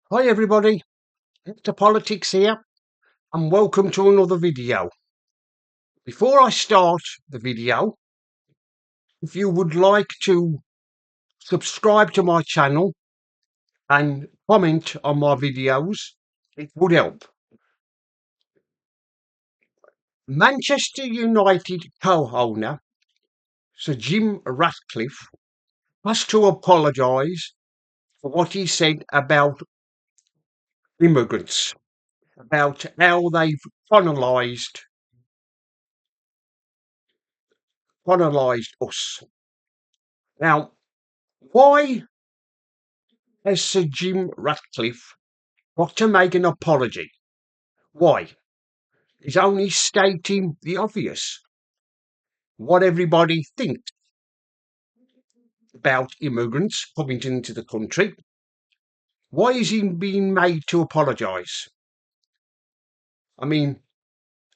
Hi everybody, Mr. Politics here, and welcome to another video. Before I start the video, if you would like to subscribe to my channel and comment on my videos, it would help. Manchester United co-owner Sir Jim Ratcliffe has to apologise for what he said about immigrants, about how they've colonised us. Now, why has Sir Jim Ratcliffe got to make an apology? Why? He's only stating the obvious. What everybody thinks about immigrants coming into the country. Why is he being made to apologise? I mean,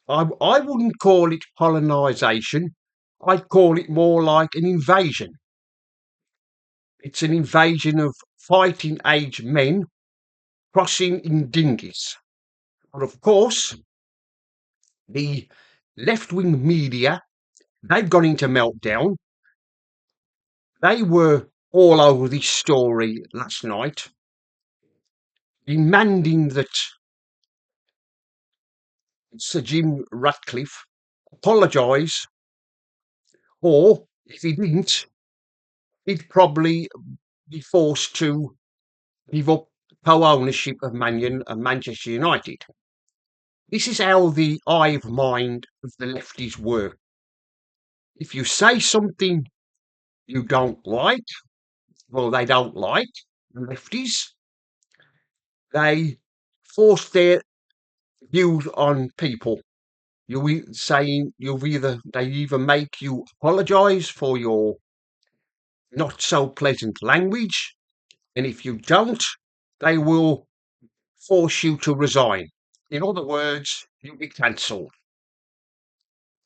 I wouldn't call it colonisation. I'd call it more like an invasion. It's an invasion of fighting age men crossing in dinghies. But of course, the left-wing media, they've gone into meltdown. They were all over this story last night, demanding that Sir Jim Ratcliffe apologise, or if he didn't, he'd probably be forced to give up co-ownership of Manchester United. This is how the hive mind of the lefties work. If you say something you don't like, well, they don't like, the lefties, they force their views on people. They either make you apologise for your not so pleasant language, and if you don't, they will force you to resign. In other words, you'll be cancelled.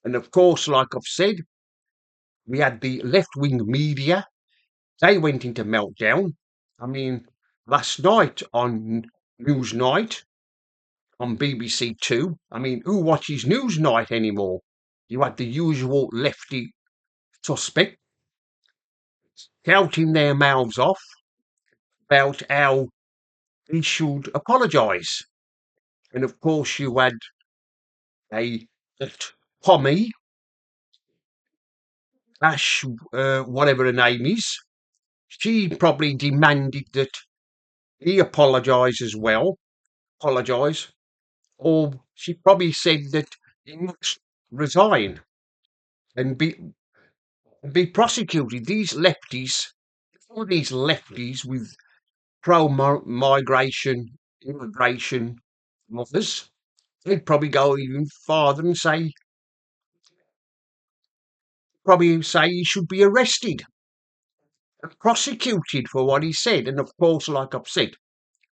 And of course, like I've said, we had the left-wing media. They went into meltdown. I mean, last night on Newsnight on BBC Two. I mean, who watches Newsnight anymore? You had the usual lefty suspect shouting their mouths off about how he should apologise. And of course, you had that Tommy, Ash, whatever her name is, she probably demanded that he apologise as well, apologise, or she probably said that he must resign and be prosecuted. All these lefties with pro-migration, immigration mothers, they'd probably go even farther and probably say he should be arrested and prosecuted for what he said. And of course, like I've said,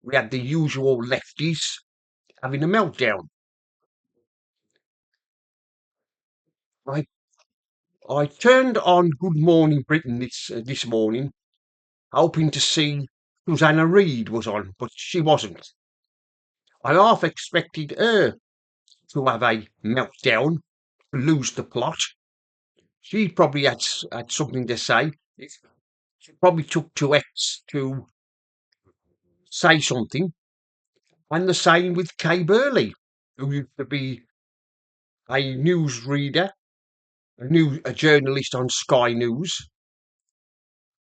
we had the usual lefties having a meltdown. I I turned on Good Morning Britain this morning, hoping to see Susanna Reid was on, but she wasn't. I half expected her to have a meltdown, to lose the plot. She probably had something to say. She probably took to X to say something. And the same with Kay Burley, who used to be a newsreader, a journalist on Sky News.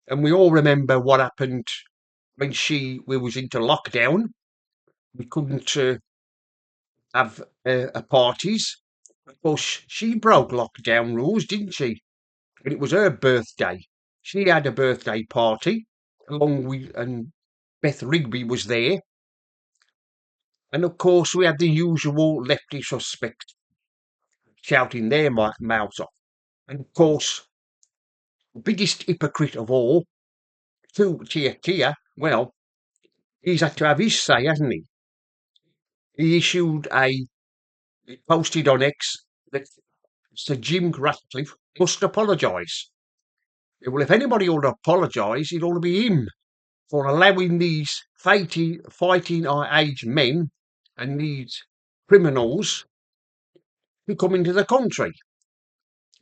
And we all remember what happened when we was into lockdown. We couldn't have parties. Of course, she broke lockdown rules, didn't she? And it was her birthday. She had a birthday party and Beth Rigby was there. And of course, we had the usual lefty suspects shouting their mouths off. And of course, the biggest hypocrite of all, Tia, well, he's had to have his say, hasn't he? He posted on X that Sir Jim Ratcliffe must apologise. Well, if anybody ought to apologise, it ought to be him. for allowing these fighting our age men and these criminals to come into the country.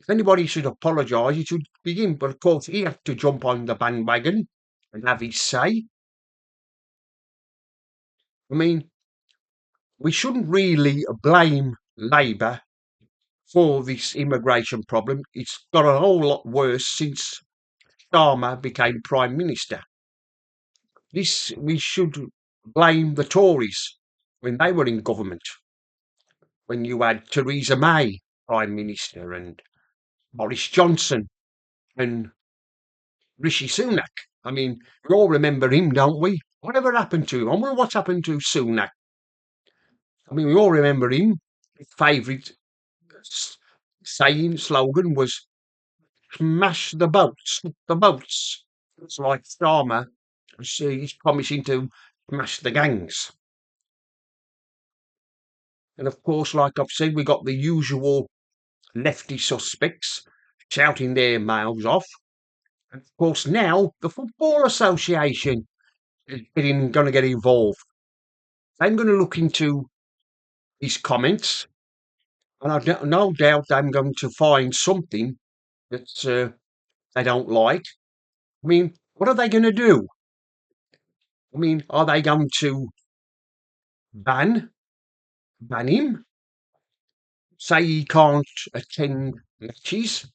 If anybody should apologise, it should be him. But of course, he had to jump on the bandwagon and have his say. I mean, we shouldn't really blame Labour for this immigration problem. It's got a whole lot worse since Starmer became Prime Minister. This we should blame the Tories when they were in government, when you had Theresa May Prime Minister and Boris Johnson and Rishi Sunak. I mean, we all remember him, don't we? Whatever happened to him? I wonder what's happened to Sunak. I mean, we all remember him. His favourite saying, slogan was smash the boats, the boats. It's like Starmer, he's promising to smash the gangs. And of course, like I've said, we got the usual lefty suspects shouting their mouths off. And of course, now the Football Association is going to get involved. I'm going to look into his comments, and no doubt I'm going to find something that they don't like. I mean, what are they going to do? I mean, are they going to ban him? Say he can't attend matches,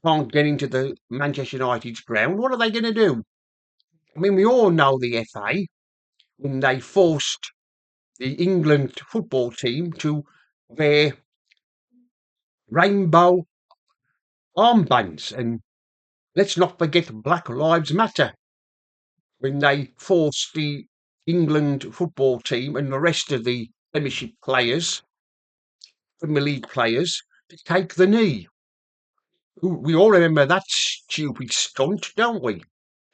can't get into the Manchester United's ground. What are they going to do? I mean, we all know the FA when they forced the England football team to wear rainbow armbands, and let's not forget Black Lives Matter when they forced the England football team and the rest of the Premiership players, Premier League players, to take the knee. We all remember that stupid stunt, don't we?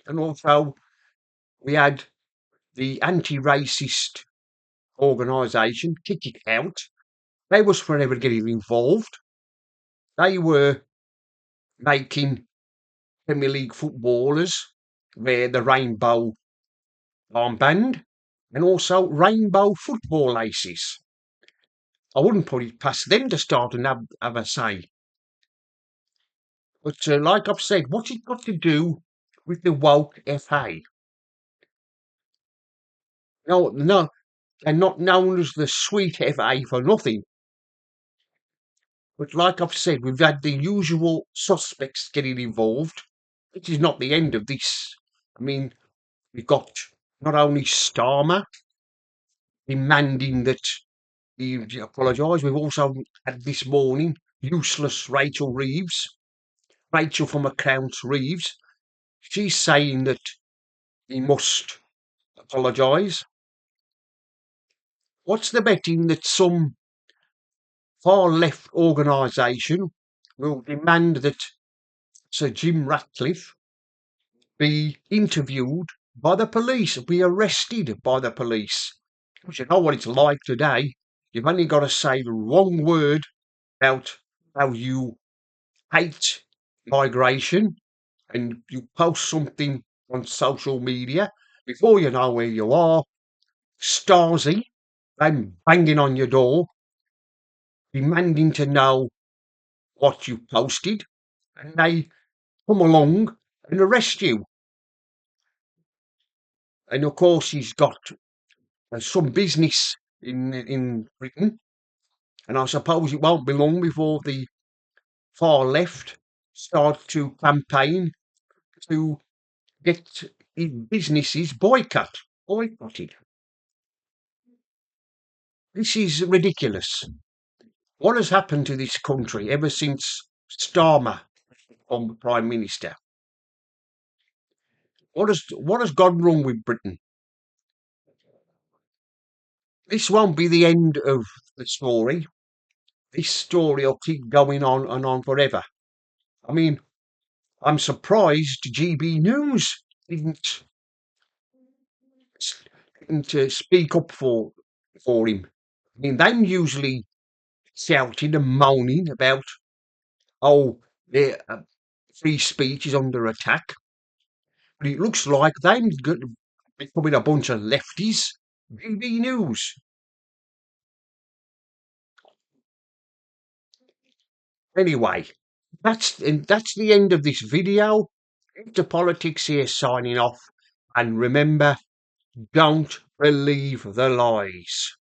And also, we had the anti-racist organisation, Kick It Out. They was forever getting involved. They were making Premier League footballers wear the rainbow armband and also rainbow football laces. I wouldn't put it past them to start and have a say. But like I've said, what's it got to do with the woke FA? No, they're not known as the sweet FA for nothing. But like I've said, we've had the usual suspects getting involved. It is not the end of this. I mean, we've got not only Starmer demanding that he apologise, we've also had this morning useless Rachel Reeves, Rachel from Accounts Reeves. She's saying that he must apologise. What's the betting that some far left organisation will demand that Sir Jim Ratcliffe be interviewed by the police, be arrested by the police? Because you know what it's like today. You've only got to say the wrong word about how you hate migration and you post something on social media. Before you know where you are, Stasi, them banging on your door, demanding to know what you posted, and they come along and arrest you. And of course, he's got some business in Britain, and I suppose it won't be long before the far left start to campaign to get his businesses boycotted. This is ridiculous. What has happened to this country ever since Starmer became Prime Minister? What has gone wrong with Britain? This won't be the end of the story. This story will keep going on and on forever. I mean, I'm surprised GB News didn't speak up for him. I mean, they're usually shouting and moaning about, oh, their free speech is under attack. But it looks like they're becoming a bunch of lefties. GB News. Anyway, that's the end of this video. Into politics here signing off. And remember, don't believe the lies.